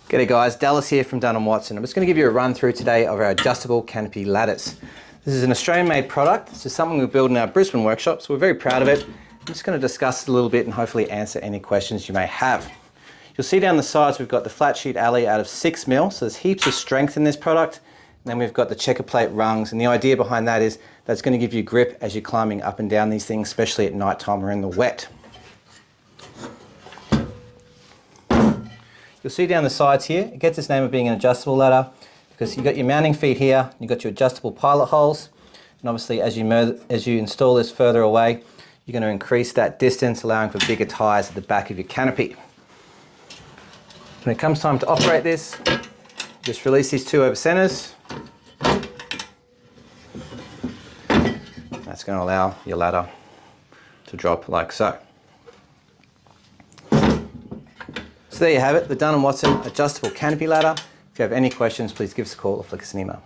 G'day guys, Dallas here from Dunn and Watson. I'm just going to give you a run through today of our adjustable canopy ladders. This is an Australian made product. This is something we build in our Brisbane workshop, so we're very proud of it. I'm just going to discuss it a little bit and hopefully answer any questions you may have. You'll see down the sides we've got the flat sheet alley out of 6mm, so there's heaps of strength in this product. And then we've got the checker plate rungs, and the idea behind that is that's going to give you grip as you're climbing up and down these things, especially at night time or in the wet. You'll see down the sides here, it gets its name of being an adjustable ladder because you've got your mounting feet here, you've got your adjustable pilot holes, and obviously as you install this further away, you're going to increase that distance, allowing for bigger tyres at the back of your canopy. When it comes time to operate this, just release these two over centres. That's going to allow your ladder to drop like so. So there you have it, the Dunn & Watson adjustable canopy ladder. If you have any questions, please give us a call or flick us an email.